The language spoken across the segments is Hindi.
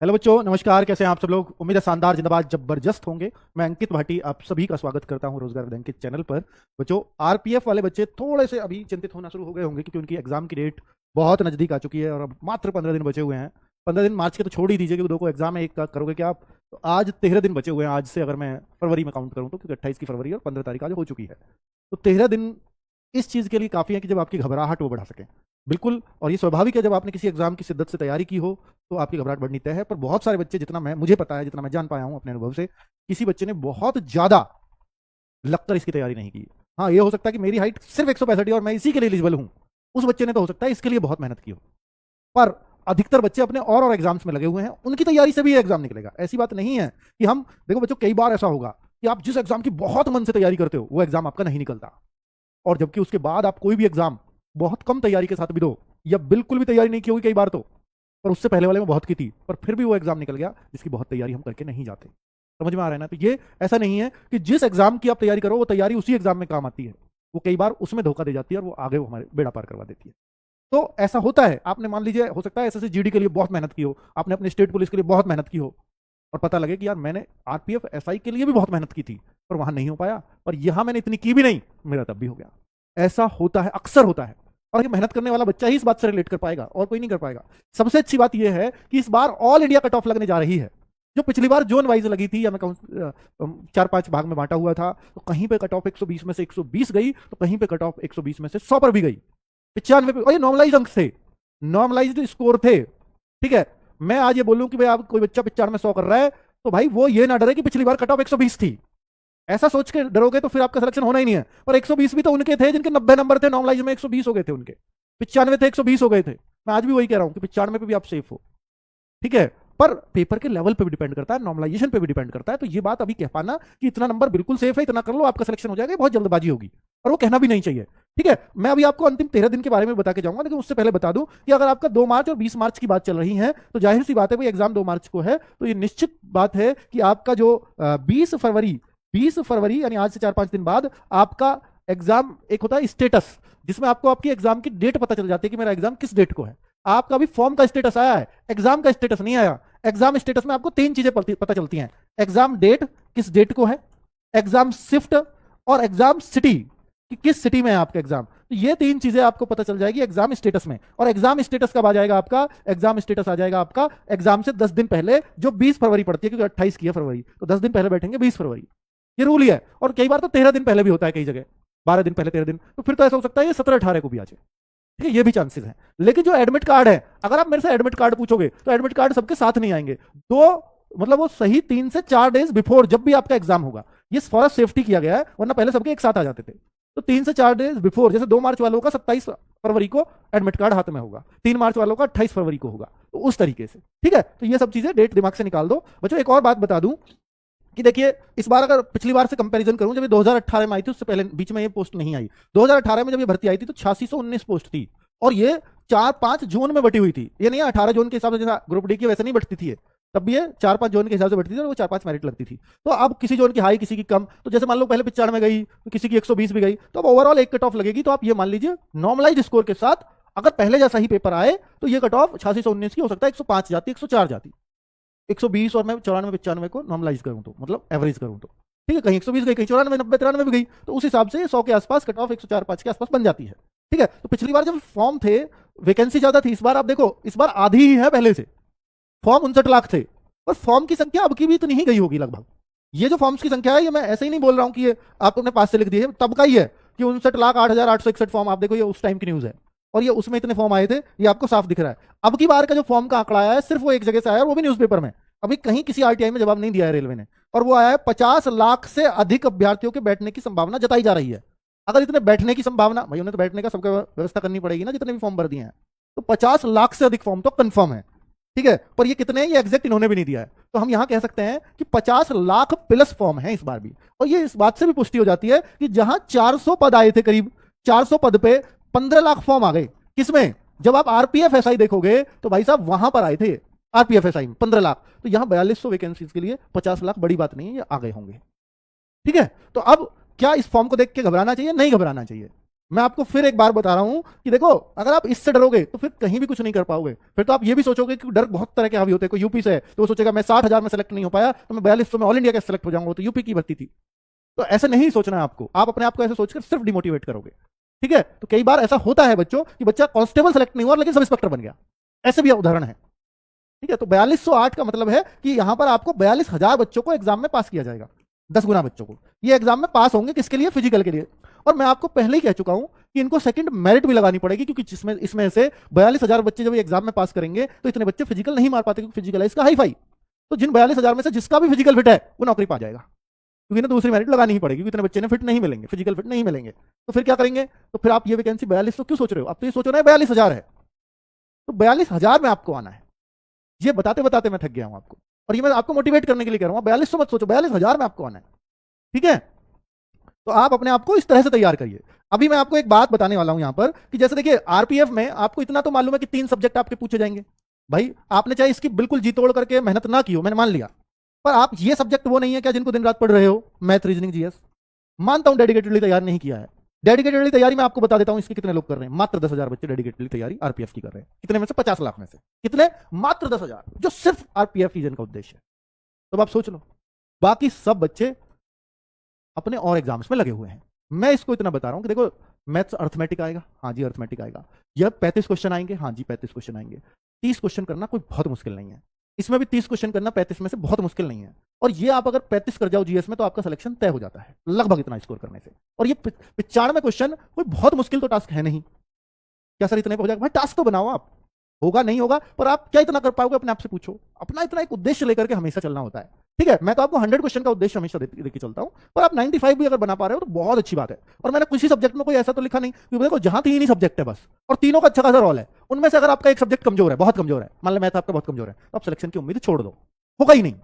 हेलो बच्चों, नमस्कार। कैसे हैं आप सब लोग? उम्मीद है शानदार, जिंदाबाद, जबरदस्त होंगे। मैं अंकित भाटी आप सभी का स्वागत करता हूं रोजगार विद अंकित चैनल पर। बच्चों, आरपीएफ वाले बच्चे थोड़े से अभी चिंतित होना शुरू हो गए होंगे क्योंकि उनकी एग्जाम की डेट बहुत नजदीक आ चुकी है और अब मात्र 15 दिन बचे हुए हैं। 15 दिन मार्च के तो छोड़ ही दीजिए क्योंकि 2 को एग्जाम है, एक का करोगे क्या आप? तो आज 13 दिन बचे हुए हैं आज से, अगर मैं फरवरी में काउंट करूँ तो, क्योंकि 28 की फरवरी और 15 तारीख आज हो चुकी है। तो 13 दिन इस चीज़ के लिए काफ़ी है कि जब आपकी घबराहट वो बढ़ा सके। बिल्कुल, और ये स्वाभाविक है, जब आपने किसी एग्जाम की शिद्दत से तैयारी की हो तो आपकी घबराहट बढ़नी तय है। पर बहुत सारे बच्चे, जितना मैं मुझे पता है, जितना मैं जान पाया हूं अपने अनुभव से, किसी बच्चे ने बहुत ज्यादा लगकर इसकी तैयारी नहीं की। हाँ, ये हो सकता है कि मेरी हाइट सिर्फ 165 है और मैं इसी के लिए एलिजिबल हूं। उस बच्चे ने तो हो सकता है इसके लिए बहुत मेहनत की हो। पर अधिकतर बच्चे अपने और एग्जाम्स में लगे हुए हैं, उनकी तैयारी से भी एग्जाम निकलेगा। ऐसी बात नहीं है कि हम, देखो बच्चों, कई बार ऐसा होगा कि आप जिस एग्जाम की बहुत मन से तैयारी करते हो वो एग्जाम आपका नहीं निकलता, और जबकि उसके बाद आप कोई भी एग्जाम बहुत कम तैयारी के साथ भी दो, या बिल्कुल भी तैयारी नहीं की होगी कई बार तो, पर उससे पहले वाले में बहुत की थी, पर फिर भी वो एग्जाम निकल गया जिसकी बहुत तैयारी हम करके नहीं जाते। समझ में आ रहा है ना? तो ये ऐसा नहीं है कि जिस एग्जाम की आप तैयारी करो वो तैयारी उसी एग्जाम में काम आती है। वो कई बार उसमें धोखा दे जाती है और वो आगे वो हमारे बेड़ा पार करवा देती है। तो ऐसा होता है। आपने मान लीजिए, हो सकता है एसएससी जीडी के लिए बहुत मेहनत की हो, आपने अपने स्टेट पुलिस के लिए बहुत मेहनत की हो, और पता लगे कि यार मैंने आरपीएफ एसआई के लिए भी बहुत मेहनत की थी पर वहां नहीं हो पाया, और यहां मैंने इतनी की भी नहीं, मेरा तब भी हो गया। ऐसा होता है, अक्सर होता है। और ये मेहनत करने वाला बच्चा ही इस बात से रिलेट कर पाएगा और कोई नहीं कर पाएगा। सबसे अच्छी बात यह है कि इस बार ऑल इंडिया कट ऑफ लगने जा रही है। जो पिछली बार जोन वाइज लगी थी, या मैं कहूँ 4-5 भाग में बांटा हुआ था, तो कहीं पे कट ऑफ 120 में से 120 गई, तो कहीं पे कट ऑफ 120 में से 100 पर भी गई, 95 पे। और ये नॉर्मलाइज अंक थे, नॉर्मलाइज्ड स्कोर थे। ठीक है, मैं आज ये बोलूं कि भाई आप कोई बच्चा 95 100 कर रहा है, तो भाई वो ये ना डरे कि पिछली बार कट ऑफ 120 थी। ऐसा सोच के डरोगे तो फिर आपका सिलेक्शन होना ही नहीं है। पर 120 भी तो उनके थे जिनके 90 नंबर थे, नॉर्मलाइज में 120 हो गए थे उनके, 95 थे 120 हो गए थे। मैं आज भी वही कह रहा हूं कि 95 पे भी आप सेफ हो। ठीक है, पर पेपर के लेवल पे भी डिपेंड करता है, नॉर्मलाइजेशन पे भी डिपेंड करता है। तो ये बात अभी कह पाना कि इतना नंबर बिल्कुल सेफ है, इतना कर लो आपका सिलेक्शन हो जाएगा, बहुत जल्दबाजी होगी, और वो कहना भी नहीं चाहिए। ठीक है, मैं अभी आपको अंतिम 13 दिन के बारे में बता के जाऊंगा, लेकिन उससे पहले बता दूं कि अगर आपका 2 मार्च और 20 मार्च की बात चल रही है तो जाहिर सी बात है भाई, एग्जाम 2 मार्च को है, तो ये निश्चित बात है कि आपका जो 20 फरवरी यानी आज से 4-5 दिन बाद आपका एग्जाम, एक होता है स्टेटस, जिसमें आपको आपकी एग्जाम की डेट पता चल जाती है कि मेरा एग्जाम किस डेट को है। आपका भी फॉर्म का स्टेटस आया है, एग्जाम का स्टेटस नहीं आया। एग्जाम स्टेटस में आपको 3 चीजें पता चलती हैं: एग्जाम डेट, किस डेट को है, एग्जाम शिफ्ट, और एग्जाम सिटी, कि किस सिटी में है आपका एग्जाम। तो ये 3 चीजें आपको पता चल जाएगी एग्जाम स्टेटस में। और एग्जाम स्टेटस कब आ जाएगा आपका? एग्जाम स्टेटस आ जाएगा आपका एग्जाम से 10 दिन पहले, जो 20 फरवरी पड़ती है, क्योंकि 28 की है फरवरी, तो 10 दिन पहले बैठेंगे 20 फरवरी। ये रूल ही है। और कई बार तो 13 दिन पहले भी होता है, कई जगह 12 दिन पहले, 13 दिन। तो फिर तो ऐसा हो सकता है ये 17-18 को भी आ जाए। ठीक है, ये भी चांसेस हैं। लेकिन जो एडमिट कार्ड है, अगर आप मेरे से एडमिट कार्ड पूछोगे तो एडमिट कार्ड सबके साथ नहीं आएंगे। तो मतलब वो सही 3 से 4 डेज बिफोर, जब भी आपका एग्जाम होगा, ये फॉर सेफ्टी किया गया है, वरना पहले सबके एक साथ आ जाते थे। तो 3 से 4 डेज बिफोर, जैसे 2 मार्च वालों का 27 फरवरी को एडमिट कार्ड हाथ में होगा, 3 मार्च वालों का 28 फरवरी को होगा, तो उस तरीके से। ठीक है, तो ये सब चीजें डेट दिमाग से निकाल दो। बच्चों, एक और बात बता दूं कि देखिए, इस बार अगर पिछली बार से कंपैरिजन करूं, जब ये 2018 में आई थी, उससे पहले बीच में ये पोस्ट नहीं आई। 2018 में जब ये भर्ती आई थी तो 8619 पोस्ट थी, और ये 4-5 जोन में बटी हुई थी। ये नहीं 18 जोन के हिसाब से, जैसा ग्रुप डी की वैसे नहीं बटती थी, तब भी ये 4-5 जोन के हिसाब से बढ़ती थी और वो 4-5 मेरिट लगती थी। तो अब किसी जोन की हाई, किसी की कम, तो जैसे मान लो पहले 95 में गई तो किसी की 120 भी गई, तो अब ओवरऑल एक कट ऑफ लगेगी। तो आप ये मान लीजिए, नॉर्मलाइज स्कोर के साथ अगर पहले जैसा ही पेपर आए तो ये कट ऑफ 8619 की हो सकता है 105 जाती, 104 जाती, 120, और मैं 94-95 को नॉर्मलाइज करूं तो, मतलब एवरेज करूं तो। ठीक है, कहीं 120 गई, कहीं 94, 90, 93 भी गई, तो उस हिसाब से 100 के आसपास कट ऑफ, 104-5 के आसपास बन जाती है। ठीक है, तो पिछली बार जब फॉर्म थे, वैकेंसी ज्यादा थी। इस बार आप देखो, इस बार आधी ही है पहले से। फॉर्म 59 लाख थे, और फॉर्म की संख्या अब की भी इतनी ही गई होगी लगभग। ये जो फॉर्म्स की संख्या है, ये मैं ऐसे ही नहीं बोल रहा हूं कि ये आपने पास से लिख दिए, तब का ही है कि 59,08,861 फॉर्म। आप देखो, ये उस टाइम की न्यूज है, और ये उसमें इतने फॉर्म आए थे, ये आपको साफ दिख रहा है। अब की बार का जो फॉर्म का आंकड़ा आया है, सिर्फ वो एक जगह से आया है, वो भी न्यूज़पेपर में। अभी कहीं किसी आरटीआई में जवाब नहीं दिया है रेलवे ने, और वो आया है 50 लाख से अधिक अभ्यर्थियों के बैठने की संभावना जताई जा रही है। अगर इतने बैठने की संभावना, भाई उन्हें तो बैठने का सबका व्यवस्था करनी पड़ेगी ना, जितने भी फॉर्म भर दिए हैं, तो 50 लाख से अधिक फॉर्म तो कंफर्म है। ठीक है, पर ये कितने हैं ये एग्जैक्ट इन्होंने भी नहीं दिया है। तो हम यहां कह सकते हैं कि 50 लाख प्लस फॉर्म है इस बार भी। और ये इस बात से भी पुष्टि हो जाती है कि जहां 400 पद आए थे, करीब 400 पद पे 15 लाख फॉर्म आ गए। किसमें? जब आप आरपीएफ एसआई देखोगे तो भाई साहब वहां पर आए थे आरपीएफ एसआई में 15 लाख। तो यहां 4200 वैकेंसीज के लिए 50 लाख बड़ी बात नहीं है, ये आ गए होंगे। ठीक है, तो अब क्या इस फॉर्म को देख के घबराना चाहिए? नहीं घबराना चाहिए। मैं आपको फिर एक बार बता रहा हूं कि देखो, अगर आप इससे डरोगे तो फिर कहीं भी कुछ नहीं कर पाओगे। फिर तो आप ये भी सोचोगे कि डर बहुत तरह के हावी होते हैं। कोई यूपी से है तो वो सोचेगा मैं 60,000 में सेलेक्ट नहीं हो पाया तो मैं 4200 में ऑल इंडिया कैसे सेलेक्ट हो जाऊंगा, तो यूपी की भर्ती थी। तो ऐसे नहीं सोचना है आपको, आप अपने आप को ऐसे सोचकर सिर्फ डिमोटिवेट करोगे। ठीक है, तो कई बार ऐसा होता है बच्चों कि बच्चा कांस्टेबल सेलेक्ट नहीं हुआ लेकिन सब इंस्पेक्टर बन गया, ऐसे भी उदाहरण है। ठीक है, तो 4208 का मतलब है कि यहां पर आपको 42,000 बच्चों को एग्जाम में पास किया जाएगा, 10 गुना बच्चों को ये एग्जाम में पास होंगे। किसके लिए? फिजिकल के लिए। और मैं आपको पहले ही कह चुका हूं कि इनको सेकंड मेरिट भी लगानी पड़ेगी, क्योंकि जिसमें इसमें से 42,000 बच्चे जब एग्जाम में पास करेंगे तो इतने बच्चे फिजिकल नहीं मार पाते, क्योंकि फिजिकल है इसका हाई फाई। तो जिन 42,000 में से जिसका भी फिजिकल फिट है वो नौकरी पा जाएगा, क्योंकि ना दूसरी मेरिट लगानी ही पड़ेगी, क्योंकि इतने बच्चे ने फिट नहीं मिलेंगे, फिजिकल फिट नहीं मिलेंगे। तो फिर क्या करेंगे? तो फिर आप ये वैकेंसी 4200 क्यों सोच रहे हो? आप तो ये सोच रहे हैं 42,000 है, तो 42,000 में आपको आना है। ये बताते बताते मैं थक गया हूं आपको, और ये मैं आपको मोटिवेट करने के लिए कह रहा हूं। 4200 मत सोचो, 42,000 में आपको आना है। ठीक है, तो आप अपने आप को इस तरह से तैयार करिए। अभी मैं आपको एक बात बताने वाला हूं यहां पर कि जैसे देखिए आरपीएफ में आपको इतना तो मालूम है कि 3 सब्जेक्ट आपके पूछे जाएंगे। भाई आपने चाहे इसकी बिल्कुल जी तोड़ करके मेहनत ना की हो, मैंने मान लिया, पर आप ये सब्जेक्ट वो नहीं है क्या जिनको दिन रात पढ़ रहे हो? Math, reasoning, GS. मानता हूं डेडिकेटेडली तैयार नहीं किया है। डेडिकेटेडली तैयारी मैं आपको बता देता हूं इसकी कितने लोग कर रहे हैं। मात्र 10,000 बच्चे डेडिकेटेडली तैयारी आरपीएफ की कर रहे हैं। कितने में से? 50 लाख में से कितने? मात्र 10,000, जो सिर्फ आरपीएफ रीजन का उद्देश्य है। तो आप सोच लो, बाकी सब बच्चे अपने और एग्जाम्स में लगे हुए हैं। मैं इसको इतना बता रहा हूं कि देखो, मैथ्स अर्थमेटिक आएगा, हाँ जी अर्थमेटिक आएगा। यह 35 क्वेश्चन आएंगे, हाँ जी 35 क्वेश्चन आएंगे। 30 क्वेश्चन करना कोई बहुत मुश्किल नहीं है, इसमें भी 30 क्वेश्चन करना 35 में से बहुत मुश्किल नहीं है। और ये आप अगर 35 कर जाओ जीएस में तो आपका सिलेक्शन तय हो जाता है लगभग इतना स्कोर करने से। और ये 95 क्वेश्चन कोई बहुत मुश्किल तो टास्क है नहीं। क्या सर इतने पे हो जाएगा? भाई टास्क तो बनाओ आप, होगा नहीं होगा, पर आप क्या इतना कर पाओगे अपने आप से पूछो। अपना इतना एक उद्देश्य लेकर के हमेशा चलना होता है। ठीक है, मैं तो आपको 100 क्वेश्चन का उद्देश्य हमेशा देके चलता हूं, पर आप 95 भी अगर बना पा रहे हो तो बहुत अच्छी बात है। और मैंने किसी सब्जेक्ट में कोई ऐसा तो लिखा नहीं, क्योंकि देखो जहां 3 ही सब्जेक्ट है बस, और तीनों का अच्छा खासा रोल है, उनमें से अगर आपका एक सब्जेक्ट कमजोर है, बहुत कमजोर है, मान लो मैथ आपका बहुत कमजोर है, तो आप सिलेक्शन की उम्मीद छोड़ दो, होगा ही नहीं।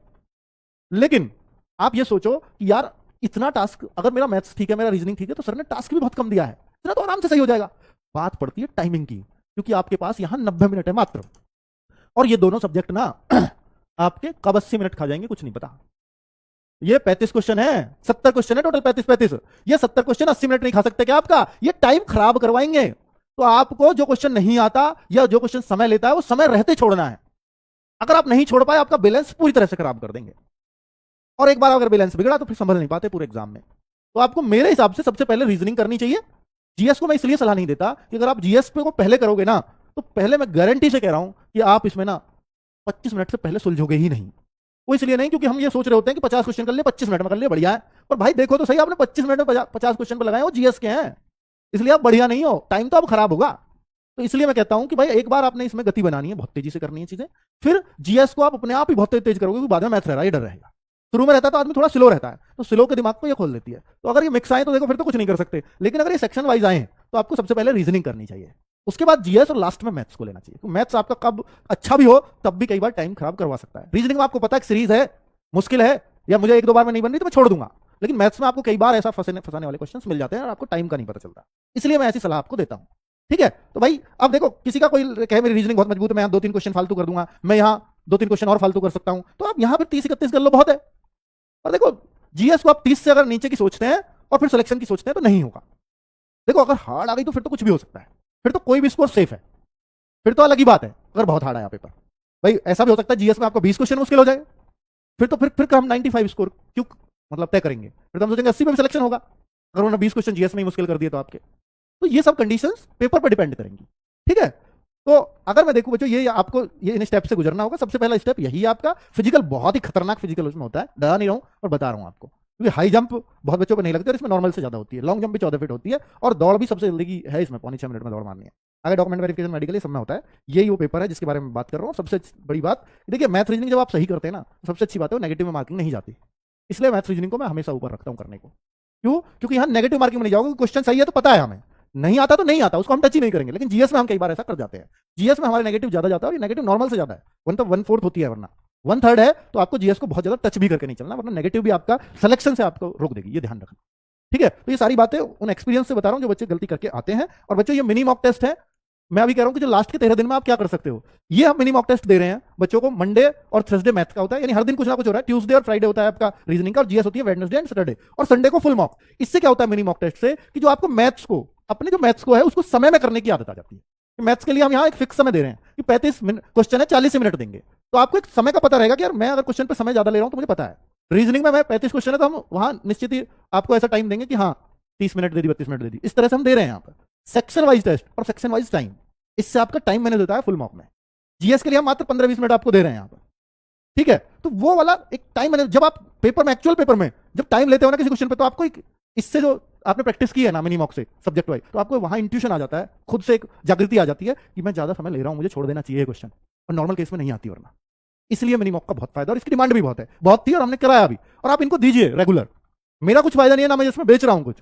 लेकिन आप ये सोचो कि यार इतना टास्क, अगर मेरा मैथ्स ठीक है, मेरा रीजनिंग ठीक है, तो सर ने टास्क भी बहुत कम दिया है, इतना तो आराम से सही हो जाएगा। बात पड़ती है टाइमिंग की, क्योंकि आपके पास यहां 90 मिनट है मात्र, और ये दोनों सब्जेक्ट ना आपके कब 80 मिनट खा जाएंगे कुछ नहीं पता। ये 35 क्वेश्चन है, 70 क्वेश्चन है टोटल, 35-35। ये 70 क्वेश्चन 80 मिनट नहीं खा सकते क्या आपका? ये टाइम खराब करवाएंगे। तो आपको जो क्वेश्चन नहीं आता या जो क्वेश्चन समय लेता है वो समय रहते छोड़ना है। अगर आप नहीं छोड़ पाए आपका बैलेंस पूरी तरह से खराब कर देंगे, और एक बार अगर बैलेंस बिगड़ा तो फिर संभल नहीं पाते पूरे एग्जाम में। तो आपको मेरे हिसाब से सबसे पहले रीजनिंग करनी चाहिए। जीएस को मैं इसलिए सलाह नहीं देता कि अगर आप जीएस पे को पहले करोगे ना, तो पहले मैं गारंटी से कह रहा हूं कि आप इसमें ना 25 मिनट से पहले सुलझोगे ही नहीं। वो इसलिए नहीं क्योंकि हम ये सोच रहे होते हैं कि 50 क्वेश्चन कर लिए, 25 मिनट में कर लिए, बढ़िया है। पर भाई देखो तो सही, आपने 25 मिनट में 50 क्वेश्चन पर लगाए, वो जीएस के हैं, इसलिए आप बढ़िया नहीं हो, टाइम तो अब खराब होगा। तो इसलिए मैं कहता हूं कि भाई एक बार आपने इसमें गति बनानी है, बहुत तेजी से करनी है चीजें, फिर जीएस को आप अपने आप ही बहुत तेज करोगे, क्योंकि बाद में मैथ रह रहा है, डर रहेगा। शुरू में रहता है तो आदमी थोड़ा स्लो रहता है, तो स्लो के दिमाग को ये खोल देती है। तो अगर ये मिक्स आए तो देखो फिर तो कुछ नहीं कर सकते, लेकिन अगर ये सेक्शन वाइज आए तो आपको सबसे पहले रीजनिंग करनी चाहिए, उसके बाद जीएस, और लास्ट में मैथ्स को लेना चाहिए। तो मैथ्स आपका कब अच्छा भी हो तब भी कई बार टाइम खराब करवा सकता है। रीजनिंग में आपको पता है सीरीज है, मुश्किल है, या मुझे 1-2 बार में नहीं बन रही तो मैं छोड़ दूंगा, लेकिन मैथ्स में आपको कई बार ऐसा फंसाने वाले क्वेश्चंस मिल जाते हैं और आपको टाइम का नहीं पता चलता, इसलिए मैं ऐसी सलाह आपको देता हूं। ठीक है, तो भाई अब देखो किसी का कोई कहे मेरी रीजनिंग बहुत मजबूत है, मैं यहाँ 2-3 क्वेश्चन फालतू कर दूंगा, मैं यहाँ 2-3 क्वेश्चन और फालतू कर सकता हूं, तो आप यहाँ पर 30-31 कर लो, बहुत है। और देखो जीएस को आप 30 से अगर नीचे की सोचते हैं और फिर सिलेक्शन की सोचते हैं तो नहीं होगा। देखो अगर हार्ड आ गई तो फिर तो कुछ भी हो सकता है, फिर तो कोई भी स्कोर सेफ है, फिर तो अलग ही बात है। अगर बहुत हार्ड आया पेपर, भाई ऐसा भी हो सकता है जीएस में आपको 20 क्वेश्चन मुश्किल हो जाए, फिर हम 95 स्कोर क्यों मतलब तय करेंगे, फिर तो हम सोचेंगे 80 पे भी सिलेक्शन होगा, अगर उन्होंने 20 क्वेश्चन जीएस में ही मुश्किल कर दिए तो आपके। तो ये सब कंडीशंस पेपर पर डिपेंड करेंगी। ठीक है, तो अगर मैं देखूं बच्चों, ये आपको ये इन स्टेप से गुजरना होगा। सबसे पहला स्टेप यही है आपका, फिजिकल बहुत ही खतरनाक फिजिकल उसमें होता है, डरा नहीं रहा हूं और बता रहा हूं आपको, क्योंकि हाई जंप बहुत बच्चों को नहीं लगती और इसमें नॉर्मल से ज्यादा होती है, लॉन्ग जंप भी 14 फीट होती है, और दौड़ भी सबसे जल्दी की है इसमें, 5.5 मिनट में दौड़ मारनी है। अगर डॉक्यूमेंट वेरिफिकेशन मेडिकल सब में होता है, यही वो पेपर है जिसके बारे में बात कर रहा हूँ। सबसे बड़ी बात देखिए, मैथ रीजनिंग जब आप सही करते हैं ना, सबसे अच्छी बात है वो नेगेटिव में मार्किंग नहीं जाती, इसलिए मैथ रीजनिंग को मैं हमेशा ऊपर रखता हूँ करने को। क्यों? क्योंकि यहाँ नेगेटिव मार्किंग में नहीं जाओगे, क्वेश्चन सही है तो पता है हमें, नहीं आता तो नहीं आता, उसको हम टच ही नहीं करेंगे। लेकिन जीएस में हम कई बार ऐसा कर जाते हैं, जीएस में हमारे नेगेटिव ज्यादा जाता है, और ये नेगेटिव नॉर्मल से ज्यादा है, 1/4 होती है, वरना 1/3 है, तो आपको जीएस को बहुत ज्यादा टच भी करके नहीं चलना, वरना नेगेटिव भी आपका सिलेक्शन से आपको रोक देगी, ये ध्यान रखना। ठीक है, तो ये सारी बातें उन एक्सपीरियंस से बता रहा हूं जो बच्चे गलती करके आते हैं। और बच्चों ये मिनी मॉक टेस्ट है, मैं अभी कह रहा हूं कि जो लास्ट के 13 दिन में आप क्या कर सकते हो, ये हम मिनी मॉक टेस्ट दे रहे हैं बच्चों को। मंडे और थर्सडे मैथ का होता है, यानी हर दिन कुछ ना कुछ हो रहा है। ट्यूसडे और फ्राइडे होता है आपका रीजनिंग का, और जीएस होती है वेडनेसडे एंड सैटरडे, और संडे को फुल मॉक। इससे क्या होता है मिनी मॉक टेस्ट से, कि जो आपको मैथ्स को अपने जो मैथ्स को है उसको समय में करने की आदत आ जाती है। मैथ्स के लिए हम यहाँ एक फिक्स समय दे रहे हैं कि 35 मिनट क्वेश्चन है, 40 मिनट देंगे, तो आपको एक समय का पता रहेगा कि यार मैं अगर क्वेश्चन पे समय ज्यादा ले रहा हूं तो मुझे पता है। रीजनिंग में मैं 35 क्वेश्चन है तो हम वहां निश्चित ही आपको ऐसा टाइम देंगे कि हाँ 30 मिनट दे दी, 32 मिनट दे दी, इस तरह से हम दे रहे हैं यहाँ पर सेक्शन वाइज टेस्ट और सेक्शन वाइज टाइम। इससे आपका टाइम मैनेज होता है फुल मार्क में। जीएस के लिए हम मात्र 15-20 मिनट आपको दे रहे हैं यहाँ पर, ठीक है। तो वो वाला एक टाइम मैनेज, जब आप पेपर में, एक्चुअल पेपर में जब टाइम लेते हो ना किसी क्वेश्चन पे, तो आपको एक इससे जो आपने प्रैक्टिस की है ना मिनी मॉक से सब्जेक्ट वाइज, तो आपको वहां इंट्यूशन आ जाता है, खुद से एक जागृति आ जाती है कि मैं ज्यादा समय ले रहा हूं, मुझे छोड़ देना चाहिए क्वेश्चन, और नॉर्मल केस में नहीं आती वरना। इसलिए मिनी मॉक का बहुत फायदा, और इसकी डिमांड भी बहुत है, बहुत थी और हमने कराया भी, और आप इनको दीजिए रेगुलर। मेरा कुछ फायदा नहीं है ना, मैं इसमें बेच रहा हूं कुछ,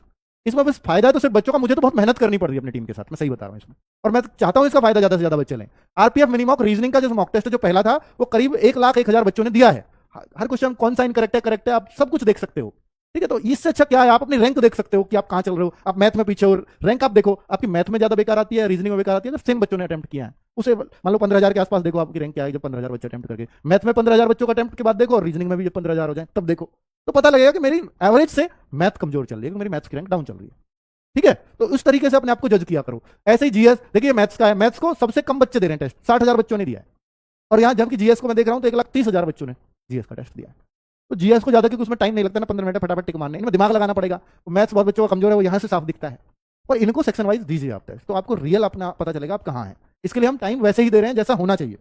इसमें बस फायदा है तो सिर्फ बच्चों का। मुझे तो बहुत मेहनत करनी पड़ रही है अपनी टीम के साथ, मैं सही बता रहा हूं इसमें, और मैं चाहता हूं इसका फायदा ज्यादा से ज्यादा बच्चे लें। आरपीएफ मिनी मॉक रीजनिंग का जो मॉक टेस्ट जो पहला था वो करीब 1,01,000 बच्चों ने दिया है। हर क्वेश्चन कौन सा इनकरेक्ट है, आप सब कुछ देख सकते हो, ठीक है। तो इससे अच्छा क्या है, आप अपनी रैंक देख सकते हो कि आप कहां चल रहे हो। आप मैथ में पीछे हो, रैंक आप देखो, आपकी मैथ में ज्यादा बेकार आती है, रीजनिंग में बेकार आती है, तो सेम बच्चों ने अटेम्प्ट किया है उसे, मान लो 15,000 के आसपास देखो आपकी रैंक क्या है जब 15,000 बच्चे अटेम्प्ट करके। मैथ में 15,000 बच्चों का अटेम्प्ट के बाद देखो, और रीजनिंग में भी जब 15,000 हो जाए तब देखो, तो पता लगेगा कि मेरी एवरेज से मैथ कमजोर चल रही है, मेरी मैथ्स की रैंक डाउन चल रही है, ठीक है। तो उस तरीके से अपने आप को जज किया करो। ऐसे ही जीएस देखिए, मैथ्स का है, मैथ्स को सबसे कम बच्चे दे रहे हैं टेस्ट, 60,000 बच्चों ने दिया है, और यहाँ जबकि जीएस को मैं देख रहा हूँ तो 1,30,000 बच्चों ने जीएस का टेस्ट दिया है। तो जीएस को ज्यादा, क्योंकि उसमें टाइम नहीं लगता ना, 15 मिनट फटाफट टिक मारने, इनमें दिमाग लगाना पड़ेगा। मैथ्स बहुत बच्चों का कमजोर है, वो यहाँ से साफ दिखता है, और इनको सेक्शन वाइज दीजिए आप टेस्ट, तो आपको रियल अपना पता चलेगा आप कहाँ हैं। इसके लिए हम टाइम वैसे ही दे रहे हैं जैसा होना चाहिए,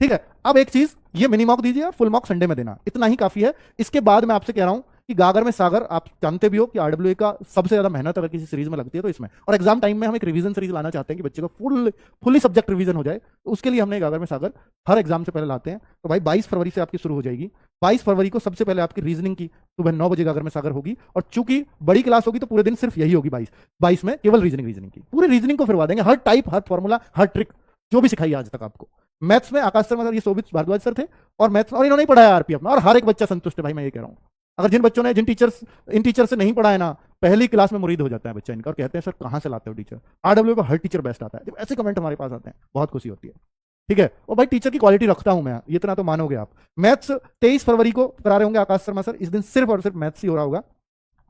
ठीक है। अब एक चीज, ये मिनी मॉक दीजिए और फुल मॉक संडे में देना, इतना ही काफी है। इसके बाद मैं आपसे कह रहा हूं कि गागर में सागर, आप जानते भी हो कि आरडब्ल्यूए का सबसे ज्यादा मेहनत अगर किसी सीरीज में लगती है तो इसमें, और एग्जाम टाइम में हम एक रिवीजन सीरीज लाना चाहते हैं कि बच्चे को फुली सब्जेक्ट रिवीजन हो जाए, तो उसके लिए हमने गागर में सागर हर एग्जाम से पहले लाते हैं। तो भाई 22 फरवरी से आपकी शुरू हो जाएगी। 22 फरवरी को सबसे पहले आपकी रीजनिंग की सुबह 9 बजे गागर में सागर होगी, और चूंकि बड़ी क्लास होगी तो पूरे दिन सिर्फ यही होगी, 22 में केवल रीजनिंग की, पूरी रीजनिंग को फिरवा देंगे, हर टाइप, हर फॉर्मूला, हर ट्रिक जो भी सिखाई आज तक आपको। मैथ्स में आकाश सर, मतलब ये शोभित भारद्वाज सर थे, और मैथ्स, और इन्होंने ही पढ़ाया आरपीएफ में, और हर एक बच्चा संतुष्ट है भाई, मैं ये कह रहा हूं। अगर जिन बच्चों ने, जिन इन टीचर से नहीं पढ़ा है ना, पहली क्लास में मुरीद हो जाता है बच्चा इनका, और कहते हैं सर कहां से लाते हो टीचर, आरडब्ल्यू का हर टीचर बेस्ट आता है। जब ऐसे कमेंट हमारे पास आते हैं बहुत खुशी होती है, ठीक है। और भाई टीचर की क्वालिटी रखता हूं मैं, इतना तो मानोगे आप। मैथ्स 23 फरवरी को करा रहे होंगे आकाश शर्मा सर, इस दिन सिर्फ और सिर्फ मैथ्स ही हो रहा होगा,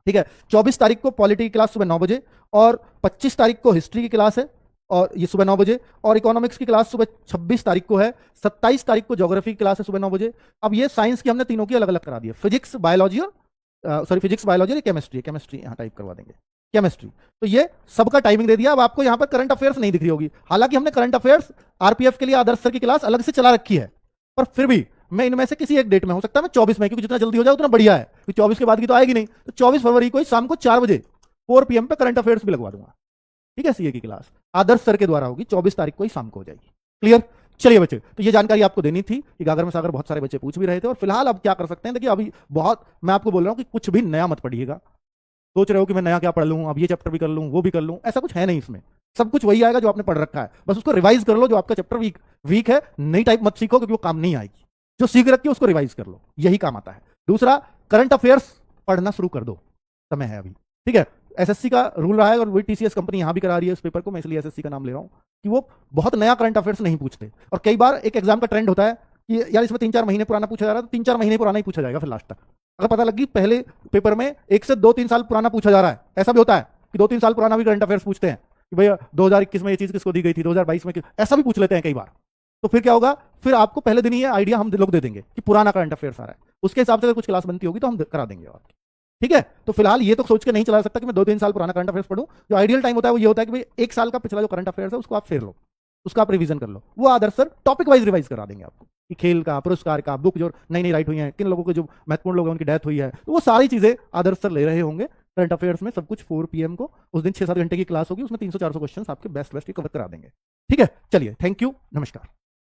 ठीक है। 24 तारीख को पॉलिटी की क्लास सुबह 9 बजे, और 25 तारीख को हिस्ट्री की क्लास है, और ये सुबह 9 बजे, और इकोनॉमिक्स की क्लास सुबह 26 तारीख को है। 27 तारीख को ज्योग्राफी की क्लास है सुबह 9 बजे। अब ये साइंस की हमने तीनों की अलग अलग करा दी है, फिजिक्स, बायोलॉजी और फिजिक्स, बायोलॉजी और केमिस्ट्री यहाँ टाइप करवा देंगे, केमिस्ट्री। तो ये सबका टाइमिंग दे दिया। अब आपको यहाँ पर करंट अफेयर्स नहीं दिख रही होगी, हालांकि हमने करंट अफेयर्स आरपीएफ के लिए आदर्श सर की क्लास अलग से चला रखी है, पर फिर भी मैं इनमें से किसी एक डेट में, हो सकता है मैं 24 में, क्योंकि जितना जल्दी हो जाए उतना बढ़िया है, क्योंकि 24 के बाद की तो आएगी नहीं, तो 24 फरवरी को ही शाम को 4 बजे 4 PM पे करंट अफेयर्स भी लगवा दूंगा, ठीक है। सीए की क्लास आदर्श सर के द्वारा होगी, 24 तारीख को ही शाम को हो जाएगी। क्लियर? चलिए बच्चे, तो ये जानकारी आपको देनी थी कि गागर में सागर बहुत सारे बच्चे पूछ भी रहे थे। और फिलहाल अब क्या कर सकते हैं, देखिए अभी बहुत, मैं आपको बोल रहा हूं कि कुछ भी नया मत पढ़िएगा। सोच रहे हो कि मैं नया क्या पढ़ लूं, अब ये चैप्टर भी कर लूं, वो भी कर लूं, ऐसा कुछ है नहीं इसमें। सब कुछ वही आएगा जो आपने पढ़ रखा है, बस उसको रिवाइज कर लो। जो आपका चैप्टर वीक है, नई टाइप मत सीखो, क्योंकि वो काम नहीं आएगी। जो सीख रखी है उसको रिवाइज कर लो, यही काम आता है। दूसरा, करंट अफेयर्स पढ़ना शुरू कर दो, समय है अभी, ठीक है। एसएससी का रूल रहा है, और वही टीसीएस कंपनी यहां भी करा रही है इस पेपर को, मैं इसलिए एसएससी का नाम ले रहा हूं, कि वो बहुत नया करंट अफेयर्स नहीं पूछते। और कई बार एक एग्जाम का ट्रेंड होता है कि यार इसमें 3-4 महीने पुराना पूछा जा रहा है, तो 3-4 महीने पुराना ही पूछा जाएगा फिर लास्ट तक। अगर पता लगी पहले पेपर में 1 से 2-3 साल पुराना पूछा जा रहा है, ऐसा भी होता है कि 2-3 साल पुराना भी करंट अफेयर्स पूछते हैं कि भैया 2021 में ये चीज किसको दी गई थी, 2022 में, ऐसा भी पूछ लेते हैं कई बार। तो फिर क्या होगा, फिर आपको पहले दिन ही आइडिया हम लोग दे देंगे कि पुराना करंट अफेयर्स आ रहा है, उसके हिसाब से अगर कुछ क्लास बनती होगी तो हम करा देंगे आपकी, ठीक है। तो फिलहाल ये तो सोच के नहीं चला सकता कि मैं 2-3 साल पुराना करंट अफेयर्स पढ़ूं। जो आइडियल टाइम होता है वो ये होता है कि भाई 1 साल का पिछला जो करंट अफेयर्स है उसको आप फेर लो, उसका आप रिवीजन कर लो। वो आदर्श सर टॉपिक वाइज रिवाइज करा देंगे आपको, कि खेल का, पुरस्कार का, बुक जो नई नई राइट हुई है, किन लोगों के जो महत्वपूर्ण लोग हैं उनकी डेथ हुई है, तो वो सारी चीजें आदर्श सर ले रहे होंगे करंट अफेयर्स में। सब कुछ 4 PM को उस दिन 6-7 घंटे की क्लास होगी, उसमें 300-400 क्वेश्चन आपके बेस्ट कवर करा देंगे, ठीक है। चलिए, थैंक यू, नमस्कार।